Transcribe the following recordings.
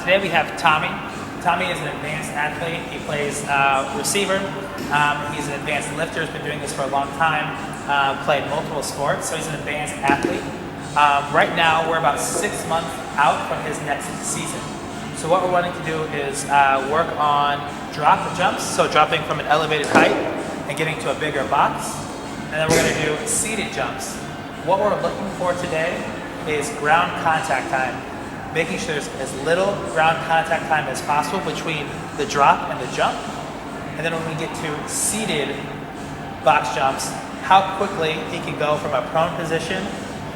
Today we have Tommy. Tommy is an advanced athlete. He plays receiver. He's an advanced lifter. He's been doing this for a long time. Played multiple sports, so he's an advanced athlete. Right now, we're about 6 months out from his next season. So what we're wanting to do is work on drop jumps, so dropping from an elevated height and getting to a bigger box. And then we're going to do seated jumps. What we're looking for today is ground contact time, making sure there's as little ground contact time as possible between the drop and the jump. And then when we get to seated box jumps, how quickly he can go from a prone position,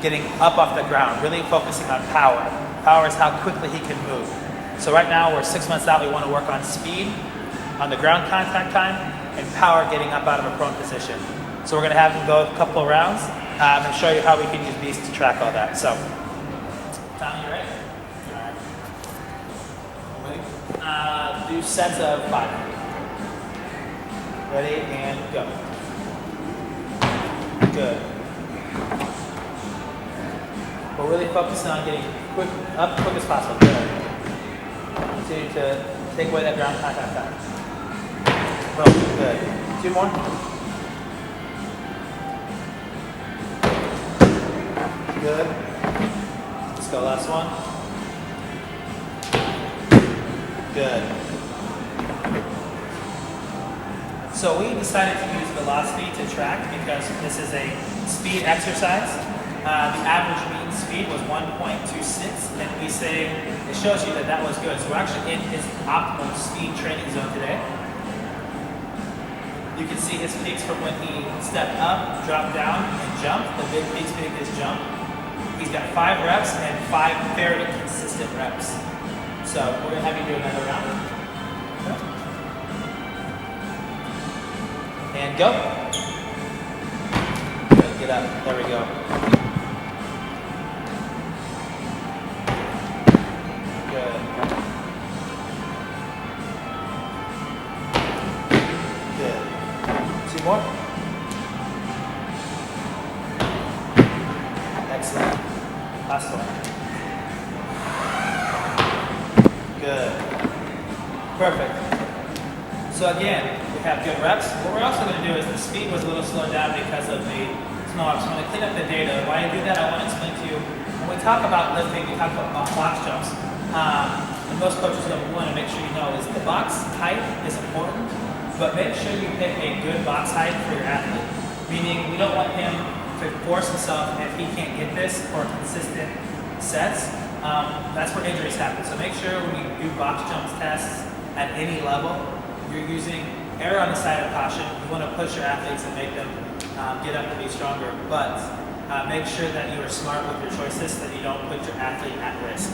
getting up off the ground, really focusing on power. Power is how quickly he can move. So right now we're 6 months out, we want to work on speed, on the ground contact time, and power getting up out of a prone position. So we're going to have him go a couple of rounds and show you how we can use Beast to track all that. So, Tommy, you ready? All right. Do sets of 5. Ready, and go. Good. We're really focusing on getting up quick as possible. Good. Continue to take away that ground contact time. Well, good. 2 more. Good. Let's go, last one. Good. So we decided to use velocity to track because this is a speed exercise. The average mean speed was 1.26, and we say it shows you that that was good. So we're actually in his optimal speed training zone today. You can see his peaks from when he stepped up, dropped down, and jumped. The big peaks being his jump. He's got 5 reps and 5 very consistent reps. So we're gonna have you do another round. And go. Good, get up. There we go. Good. Good. 2 more. Excellent. Last one. Good. Perfect. So again, we have good reps. What we're also going to do is the speed was a little slowed down because of the small reps. So I'm going to clean up the data. Why I do that, I want to explain to you. When we talk about lifting, we talk about box jumps. And most coaches want to make sure you know is the box height is important, but make sure you pick a good box height for your athlete. Meaning we don't want him to force himself if he can't get this for consistent sets. That's where injuries happen. So make sure when you do box jumps tests at any level, you're using err on the side of caution. You want to push your athletes and make them get up to be stronger, but make sure that you are smart with your choices so that you don't put your athlete at risk.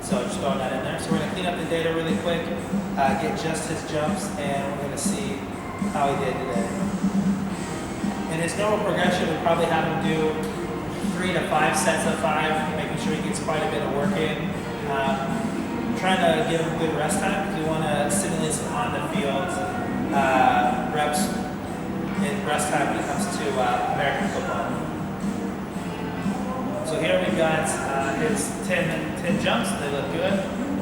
So just throwing that in there. So we're going to clean up the data really quick, get just his jumps, and we're going to see how he did today. In his normal progression, we probably have him do 3 to 5 sets of 5, making sure he gets quite a bit of work in. Trying to give him good rest time because we want to simulate some on the field reps in rest time when it comes to American football. So here we've got his 10 jumps. They look good,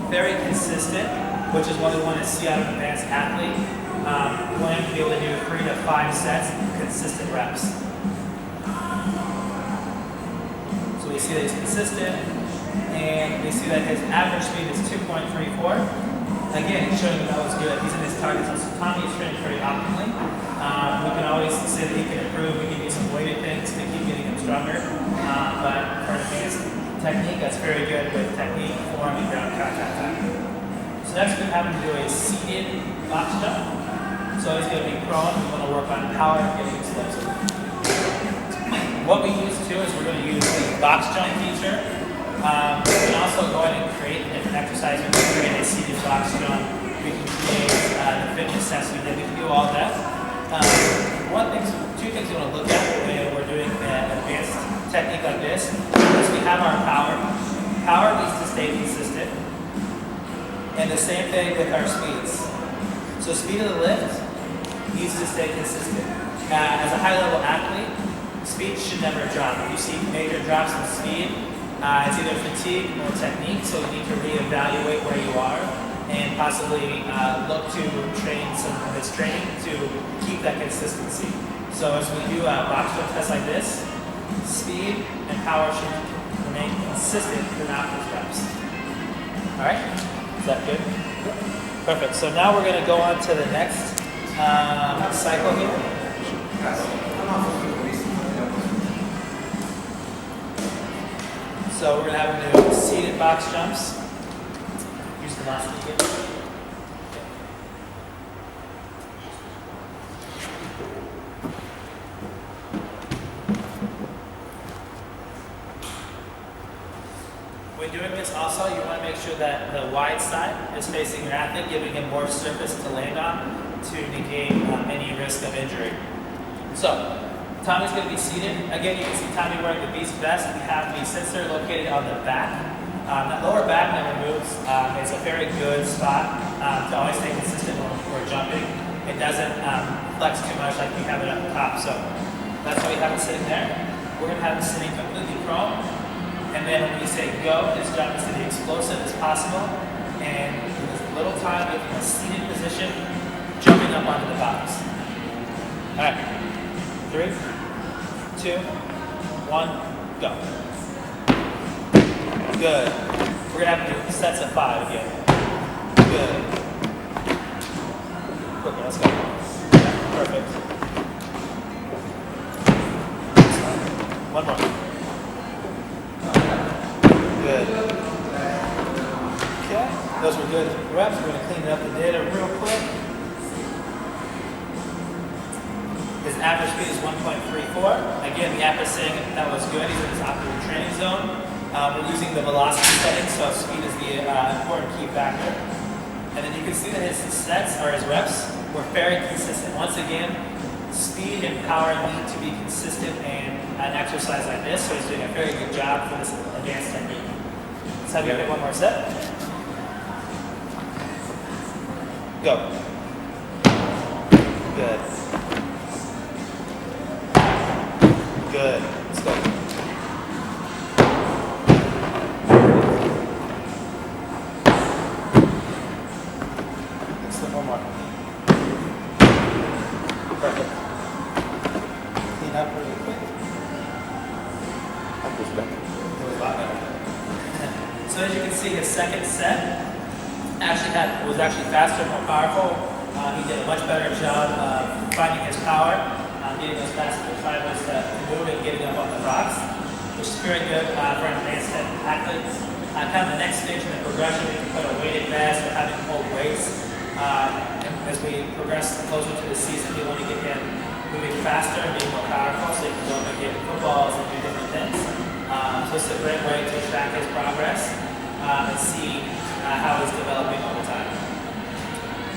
very consistent, which is what we want to see out of an advanced athlete. We want him to be able to do 3 to 5 sets, consistent reps. So we see that he's consistent, and we see that his average speed is 2.34. Again, it's showing that was good. He's in his target zone, so Tommy is training pretty optimally. We can always say that he can improve. We can do some weighted things to keep getting him stronger. But for advanced technique, that's very good with technique, form, and ground contact time. So next we have him do a seated box jump. So he's going to be prone. We want to work on power and getting explosive. What we use too is we're going to use the box jump feature. We can also go ahead and create an exercise. We can create a seated box jump. We can create the fitness assessment. We can do all that. Two things we want to look at when we're doing an advanced technique like this is we have our power. Power needs to stay consistent. And the same thing with our speeds. So speed of the lift needs to stay consistent. As a high-level athlete, speed should never drop. If you see major drops in speed, It's either fatigue or technique, so you need to reevaluate where you are and possibly look to train some of his training to keep that consistency. So as we do a box jump test like this, speed and power should remain consistent throughout his reps. All right, is that good? Perfect. So now we're going to go on to the next cycle here. So we're going to have him do seated box jumps. Use the last one again. When doing this also, you want to make sure that the wide side is facing your athlete, giving him more surface to land on to negate any risk of injury. So, Tommy's going to be seated. Again, you can see Tommy wearing the Beast vest. We have the sensor located on the back. That lower back never moves. It's a very good spot to always stay consistent when we're jumping. It doesn't flex too much like we have it at the top. So that's why we have it sitting there. We're going to have it sitting completely prone. And then when we say go, his jump is to be explosive as possible. And with as little time, in a seated position, jumping up onto the box. All right. 3, 2, 1, go. Good. We're going to have to do sets of 5 again. Good. Quicker, let's go. Perfect. One more. Good. Okay. Those were good reps. We're going to clean up the data real quick. His average speed is 1.34. Again, the app is saying that was good. He's in his optimal training zone. We're using the velocity setting, so speed is the important key factor. And then you can see that his sets, or his reps, were very consistent. Once again, speed and power need to be consistent in an exercise like this, so he's doing a very good job for this advanced technique. Let's have you do one more set. Go. Good. Good. Let's go. Let's do one more. Perfect. Clean up really quick. That was better. It was a lot better. So as you can see, his second set was actually faster and more powerful. He did a much better job of finding his power, getting those fast fibers to move and getting up on the rocks, which is very good for an advanced athlete. Kind of the next stage in the progression, we can put a weighted vest or having hold weights. As we progress closer to the season, we want to get him moving faster and being more powerful, so he can go and get footballs and do different things. So it's a great way to track his progress and see how he's developing over time.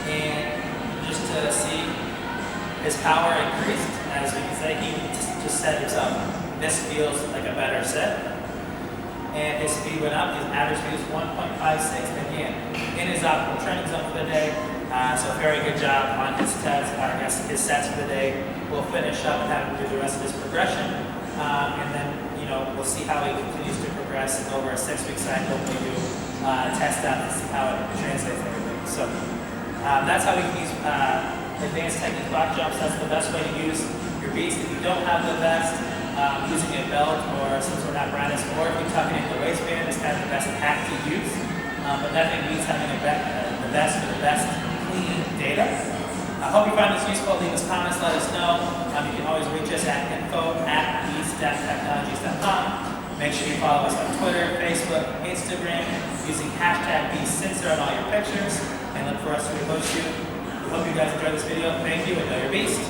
And just to see his power increased, as we can say, he just said himself, this feels like a better set. And his speed went up. His average speed was 1.56, again, in his optimal training zone for the day. So very good job on his tests, I guess his sets for the day. We'll finish up and have him do the rest of his progression. And then, we'll see how he continues to progress over a 6-week cycle. We do test out to see how it translates and everything. So that's how we can use advanced technique box jumps. That's the best way to use your beast. If you don't have the vest, using a belt or some sort of apparatus, or if you tuck it in the waistband, is kind of the best hack to use. But nothing beats having the vest for the best clean data. I hope you found this useful. Leave us comments, let us know. You can always reach us at info@beast-technologies.com. Make sure you follow us on Twitter, Facebook, Instagram, using hashtag BeastSensor on all your pictures, and look for us to repost you. We hope you guys enjoyed this video. Thank you, and know your beast.